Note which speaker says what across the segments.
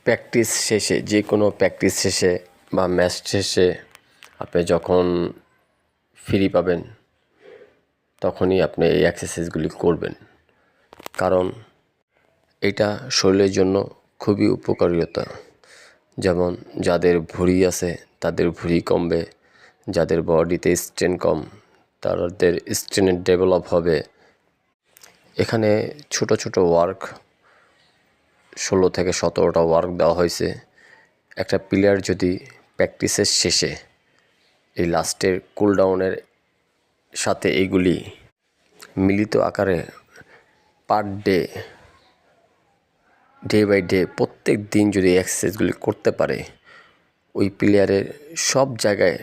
Speaker 1: Practice শেষে যে কোনো প্র্যাকটিস শেষে বা ম্যাচ শেষে আপনি যখন ফ্রি পাবেন তখনই আপনি এই এক্সারসাইজগুলি করবেন, কারণ এটা শরীরের জন্য খুবই উপকারিতা। যেমন যাদের ভুঁড়ি আছে তাদের ভুঁড়ি কমবে, যাদের বডিতে স্ট্রেন কম তাদের স্ট্রেনের ডেভেলপ হবে। এখানে ছোট ছোট ওয়ার্ক 16 থেকে 17টা ওয়ার্ক দেওয়া হয়েছে। একটা প্লেয়ার যদি প্র্যাকটিসের শেষে এই লাস্টের কুলডাউনের সাথে এইগুলি মিলিত আকারে পার ডে বাই ডে প্রত্যেক দিন যদি এক্সারসাইজগুলি করতে পারে, ওই প্লেয়ারের সব জায়গায়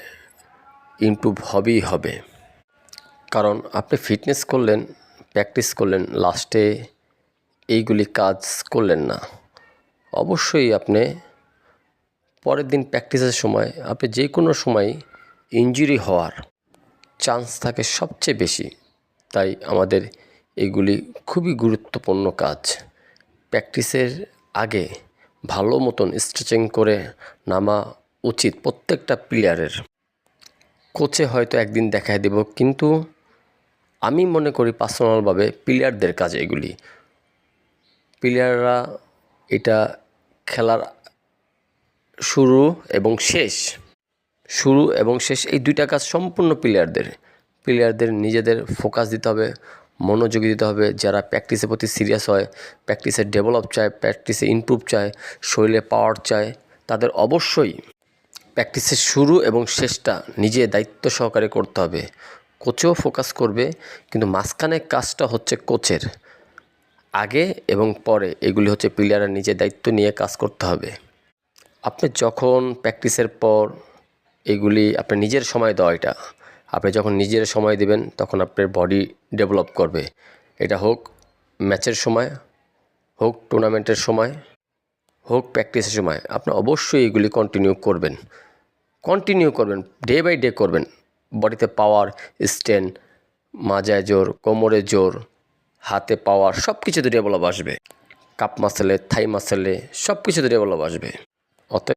Speaker 1: ইমপ্রুভ হবেই হবে। কারণ আপনি ফিটনেস করলেন, প্র্যাকটিস করলেন, লাস্টে এইগুলি কাজ করলেন না, অবশ্যই আপনি পরের দিন প্র্যাকটিসের সময় আপনি যে কোনো সময় ইনজুরি হওয়ার চান্স থাকে সবচেয়ে বেশি। তাই আমাদের এগুলি খুবই গুরুত্বপূর্ণ কাজ। প্র্যাকটিসের আগে ভালো মতন স্ট্রেচিং করে নামা উচিত প্রত্যেকটা প্লেয়ারের। কোচে হয়তো একদিন দেখায় দেব, কিন্তু আমি মনে করি পার্সোনালভাবে প্লেয়ারদের কাজ এগুলি। প্লেয়াররা এটা খেলার শুরু এবং শেষ এই দুইটা কাজ সম্পূর্ণ প্লেয়ারদের নিজেদের ফোকাস দিতে হবে, মনোযোগী দিতে হবে। যারা প্র্যাকটিসের প্রতি সিরিয়াস হয়, প্র্যাকটিসের ডেভেলপ চায়, প্র্যাকটিসে ইমপ্রুভ চায়, শরীরে পাওয়ার চায়, তাদের অবশ্যই প্র্যাকটিসের শুরু এবং শেষটা নিজে দায়িত্ব সহকারে করতে হবে। কোচও ফোকাস করবে, কিন্তু মাঝখানে কাজটা হচ্ছে কোচের। আগে এবং পরে এগুলি হচ্ছে প্লেয়াররা নিজে দায়িত্ব নিয়ে কাজ করতে হবে। আপনি যখন প্র্যাকটিসের পর এগুলি আপনার নিজের সময় দেওয়া, এটা আপনি যখন নিজের সময় দেবেন তখন আপনার বডি ডেভেলপ করবে। এটা হোক ম্যাচের সময়, হোক টুর্নামেন্টের সময়, হোক প্র্যাকটিসের সময়, আপনি অবশ্যই এগুলি কন্টিনিউ করবেন, ডে বাই ডে করবেন। বডিতে পাওয়ার, স্ট্রেন, মাজায় জোর, কোমরে জোর, হাতে পাওয়ার, সব কিছুতে ডেভেলপ আসবে। কাপ মাসেলে, থাই মাসেলে সব কিছুতে ডেভেলপ আসবে। অতএব